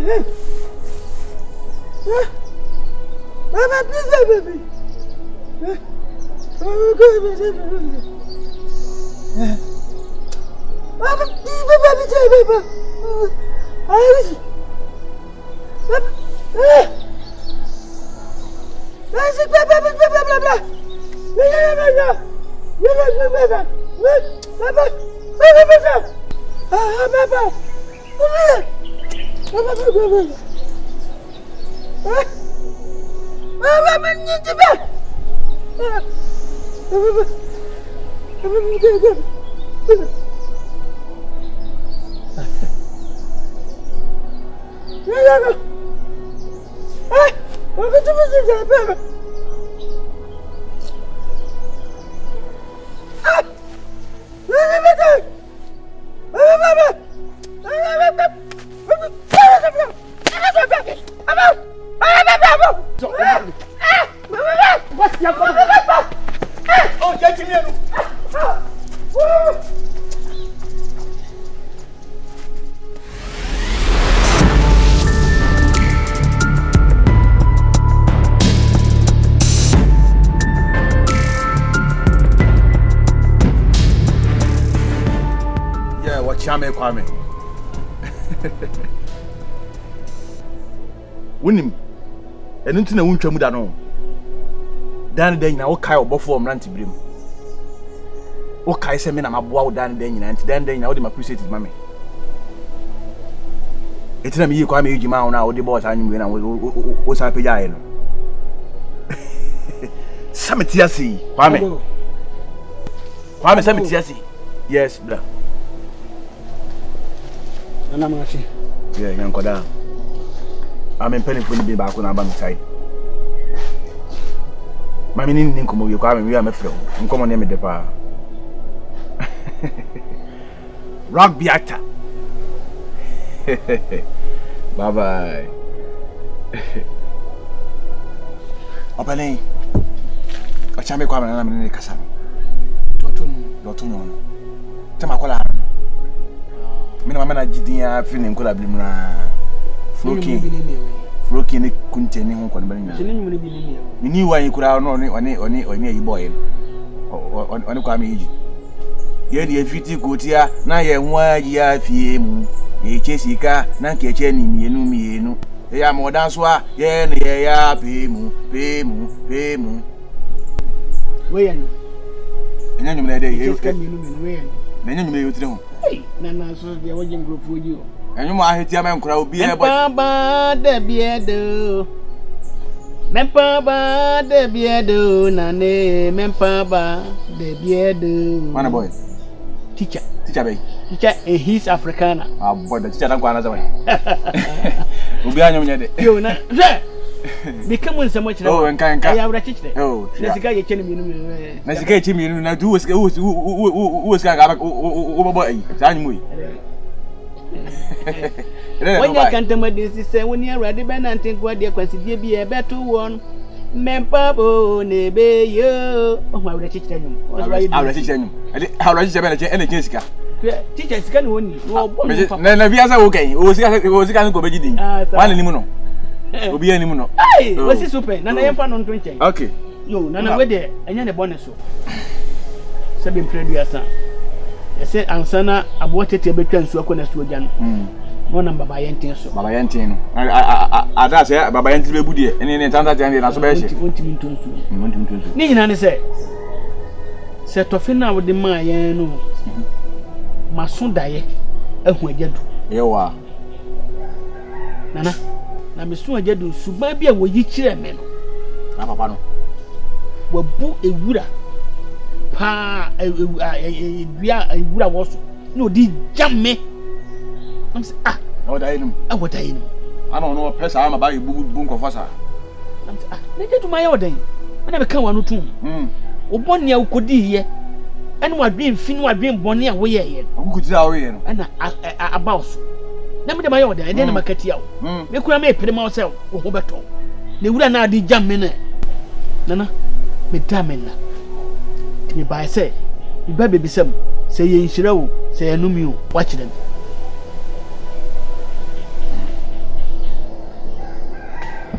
Mama, please, baby. Oh, God, baby. Mama, please, baby. I wish. Kwame. Wonim enu ntina wontwa mu da no. Dan dan nyina wo kai obofo omrante birem. Wo kai se me na maboa wo dan dan nyina nti dan dan nyina wo de ma crusade mame. Etina me yi Kwame yijima wo na wo de boss anyum we na wo sa peja aye no. Sametiasi Kwame. Kwame sametiasi. Yes, bra. Nana Mashi. Yeah, Yankoda. I'm in penny for the back on our side. My meaning in Kumu, you come, we are my friend. I'm coming near me the power. Rugby actor. Bye bye. Opening. A chamber coming and I'm in the Cassan. Dotuno. Tamakola. Mina mama jidia feeling ko la blimra Floki ni kunte ni ho ko ne banya ni wa yi kura no oni yi boy oni kwa me yi ye ni efiti kotia na ye nwa yi afie mu ye chesika na keche ni mienu e ya modan so a ye ne ye ya pe mu we ya no enya nyum na de ye ka mienu we ya na enya nyum na ye otire ho Nana so de waje ngrofo ji o enyu ma aheti ama nkura obi e boy Papa de biedo Mempaba de biedo nane mempaba de biedo Mana boy Teacher bay teacher his Africana boy the teacher dan kwa na zaman obi anyum nya de yo na They come with so much. Oh, and can I have a teacher. Oh, that's the guy you tell me. That's the guy you mean. Now, who was going over boy? When you can't tell me this is when you're ready, Ben, and think what you consider be a better one. Mempabo, nebe, yo. Oh, my teacher. I'll teach you. How is the energy? Jessica. Teachers can win you. Never be as okay. Who was going to go beginning? One anymore. Obi animu no. Hey, what's this open? Nana yemfa no 20. Okay. Yo, nana we there, enya ne bonus so. Se be producer. E se ansana abotete betwa nsu akona su ogya no. No na baba yenten so. Baba yenten no. Ada se baba yenten be budie. Ene tanta tante na so be hye. Wontimi ntonsu. Ni nyina ne se tofe na wo de ma yen no. Maso daye ahu agyadu. Yewa. Nana na mesu agyadu suba bia wo yi kire me no. Na papa no. Wabu ewura pa ewura woso. No di jamme. I'm say what are you? What are you? I don't know person am about you bu nkofasa. I'm say na je to my odan. Na be kan wa no tum. Wo bonni a ukodi ye. Ene wadwen fi no wadwen bonni a wo ye ye. Akukutira wo ye no. Ana abauso. Na me de my odan, e de na makati a wo. Me kura me pere ma wo se wo ho beto. Na ewura na adi jamme na. Nana me damena. Me buy say, you baby be some say ye nshira wo, say enumi wo, watch them.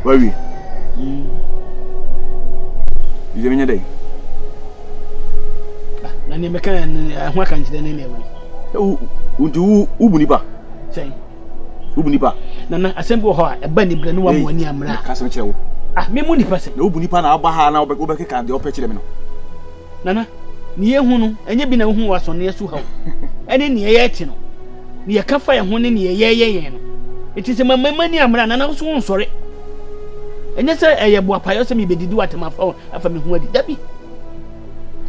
Where we? Is there any day? Na ni meka ho aka nchide na ewe. Untu ubunipa. Say. Ubunipa. Na asembo ho a eba ni bre no wa mo ani amra. Ka sem kire wo. Me mu nipa se. Na ubunipa na aba ha na obekeka de opa kire me no. Nana, ni ehu no, enye bi na hu waso na yesu ha. Ene ni ye eti no. Ni ye ka fa ye ho ne ni ye no. Eti se mamma ni amra na so nsore. Enye se eye bo apayo se me bedidi watema afa me hu adi. Dabi.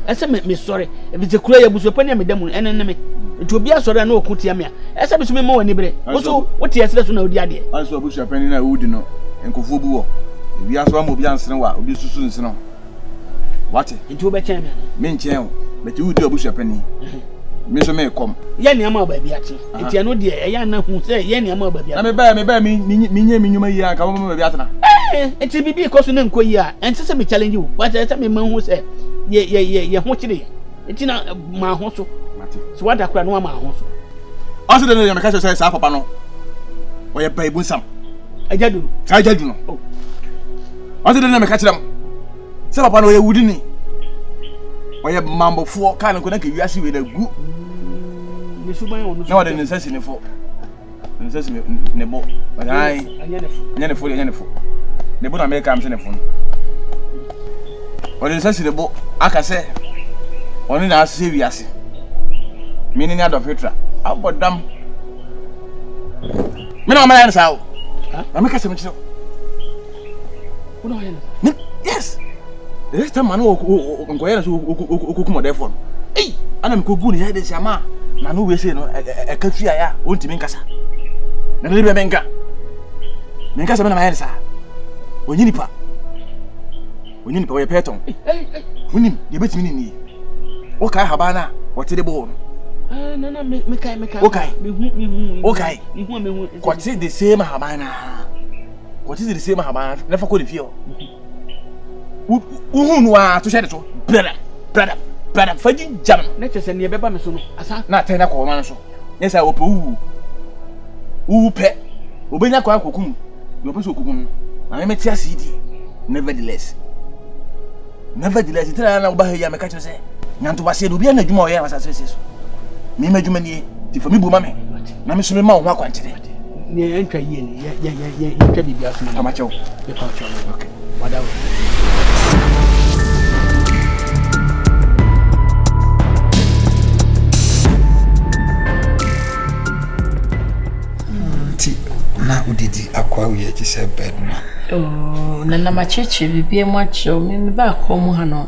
Ese me sorry. If it's kura ye buso pani amedamu ene ne me. Enti obi asore na okutia me a. Ese biso me ma wani bre. Wo so wote yesere so na odi ade. Aso buso pani na udi no. Enkofu bu wo. Ebi aso am obi ansene wa, obi susu nsene. Wate? Enti wo be chen me. Me nchen wo. Beti udi obuso pani. Me so me kom. Ye ne ama ba bia ati. Enti eno de eya na hu se ye ne ama ba bia. Na me ba mi nye mi nyuma yi aka mo ba bia atena. Enti bibi ko so na nko yi a. Enti se me challenge wo. Wate se me ma hu se ye ho kire. Enti na ma ho so. So what akura no ma ho so. Also the name make say sa papa no. Oye ba ibu nsam. Ajadu. Sa ajadu no. Oh. Also the name make kire am. Say papa no oye wudi ni. Oye mambofo ka no na ke wiase we na gu. Me suban onu. Na wade nsasi ne fo. Nsasi ne bo. Ai. Anya ne fo. Ne bo na me ka am se ne fo. Wade nsasi ne bo aka se oni na ase wiase. Mini ni adofetra abodam me na mama yan sawo na me ka se me chiro uno yan yes this time man nko yan so okukumo defo eh ana me ko gu ni ya de siama na no we say no e ka fia ya ontimi nkasa na le be menka me na ma yan sa onyini pa we peton unim ye betimi ni o kai habana o tede bo no me kai okay me okay what is the same habana never call the feel uhunu wa to share to brother faji jam na chese ne beba me so no asa na ten na ko man so yes I opo uu pe obenya kwa kokum yo pe so kokum na me tia cd nevertheless tira na oba ya me ka chese nyanto ba se do bia na dwuma o ya wasa so me madwuma ni ti fa mi bu ma me na me so me ma wo akwankyere ne entwa yie ni ye entwa bibia so na ma chew be pa chew okay wada ti na udidi akwa wi ti se bed ma na macheche bibia mo acho me ba ko mo ha no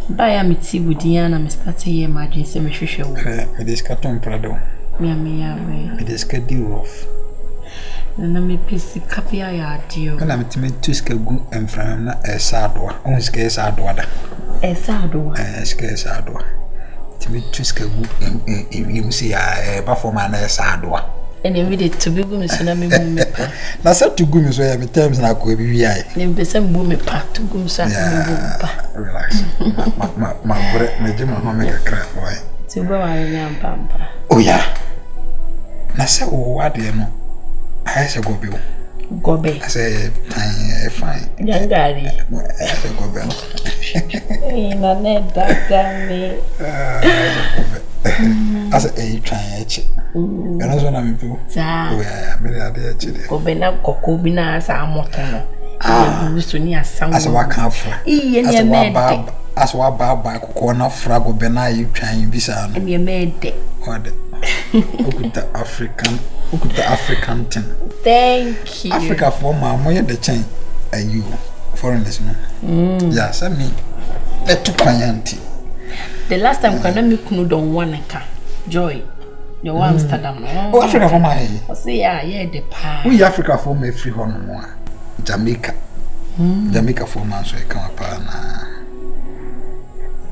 ba ya miti budia na me start ye Majesty me hwehwe wo me dis carton prado me we dis ka di rough na me pisi kapia ya adio na me timi tuska gu enfram na esadoa on ska esadoa da esadoa timi tuska gu you see ya ba forma na esadoa ene we dey to be gu me so na me bu me pa na sa to gu me so ya me times na ko bi wi ai ne be se bu me pa to gu me so me bu pa relax ma bre me je ma me kakra why ti ba wa nya pampa oh yeah na se o wade no I say gobe I say fine yangari I say gobe na ne dagami I say try echi and also na me pu oh yeah me dey echi dey gobe na koko bi na sa amoto no we so ni asam as wa kan fra as wa ba koko na fra gobe na yi twan bi sa no me mede ode okuta African thing. Thank you. Africa for my moye the chain and you foreigners no. Yeah, send me. Let to payanti. The last time kana me kunu don wanaka. Joy. You want Amsterdam no. Oh, Africa for my. I say yeah, the pa. We Africa for me free hon mo. Jamaica. Jamaica for man so e come pa na.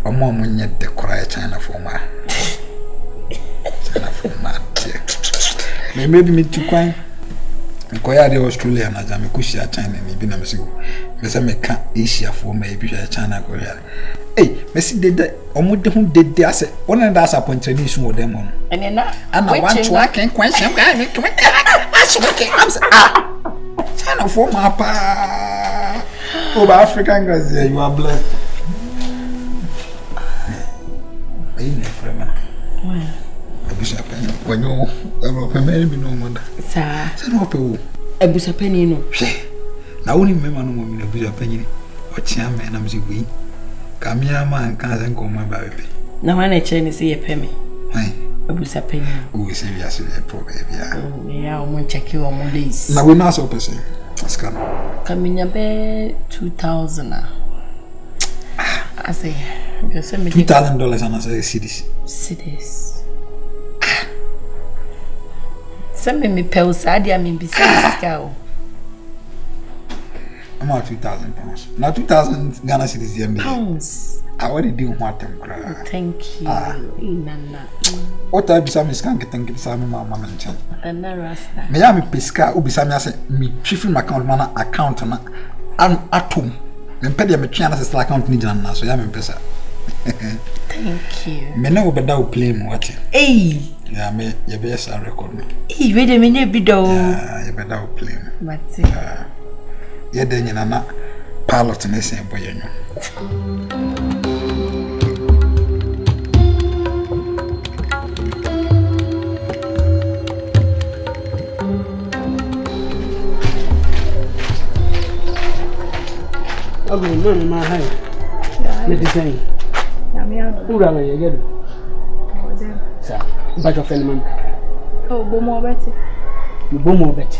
Omo mo nye de kora China for ma. China for ma. Maybe me too quite. Koya de Australia na jam kushia China ni bi na mesigo. Me say me ka Asia for maybe China Korea. Hey, me see de omude hu de ase. Wona da asa pontani su wo dem on. Ene na. Ana want to work and question guy me. I'm China for my pa. Over African guys, you are blessed. When you are married, no mother. Sir, a bush penny no. Now only remember no woman a bush penny. What young man I'm saying? Come here, man, can't go my baby. Now when I change, see a penny. A bush penny. Oh, see, yes, a poor baby. Yeah, I won't check you on Mondays. Now we're not so per se. Come in your bed 2,000. I say, $2,000 and I say cities. Cities. Send me pills. I mean, besides cow. I'm out £2,000. Now 2,000 Ghana cedis. Pounds. I already do what I'm crying. Thank you. What I be some is can't get some mamma and chan. And the rest. May I be pesca, Ubisami say me chief in my account mana account and I'm at home. When Pedia me channel is like account Nijan, so I'm in pesa. Thank you. Me never be down playing what. Hey! Yeah, me, your best I record me. Hey, wait a minute, be down. Yeah, you better down playing. What's it? Yeah, then you're not pilot and say, boy, you know. I'm going to my hand. Let me say, who are you again? Sir, but your friend, man. Oh, Bomo Betty. You Bomo Betty.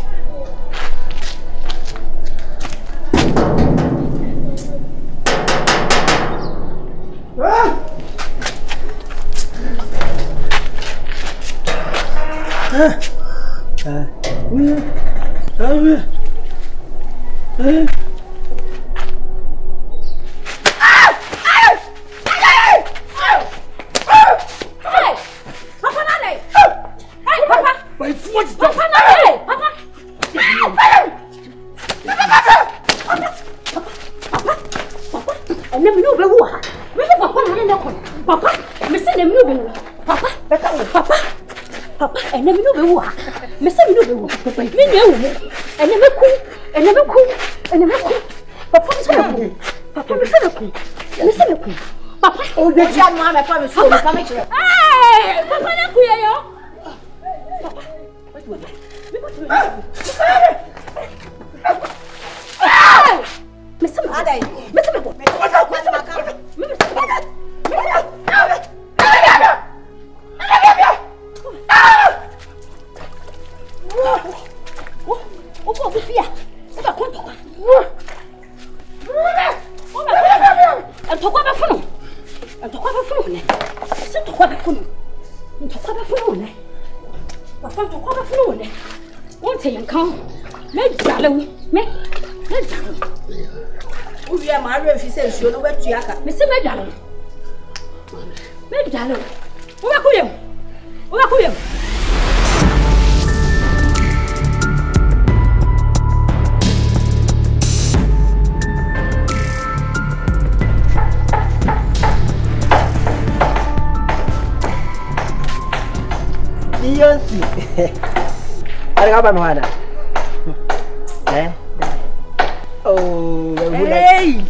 Hey!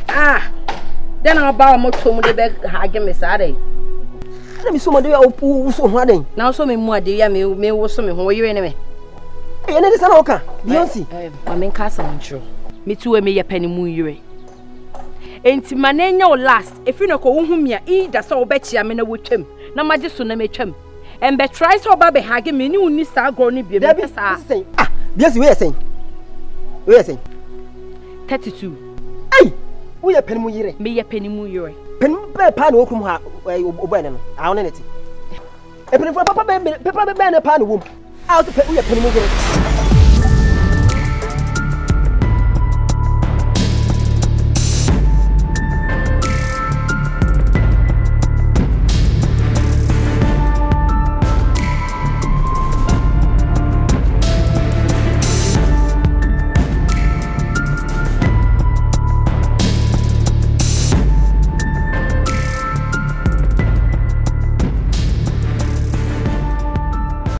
Ah! Then I'll buy a motor to beg Haggim Miss Addy. Let me so much so hard. Now, so many more dear me was some who you enemy. And it is an oka. You see, I'm in castle. Me too, a me a penny moon. Ain't my name no last. If you know whom you eat, that's all bet you I'm in a wood him. No, my just soon make him. And bet tries her baby Haggim me new Nissa Grony be a ah, yes, we are saying. We are saying 32. Hey! We are penny moon. Me a penny moon. Pen pan welcome her when I own it. A penny for Papa Ben a pan womb. Out to pay we a penny moon.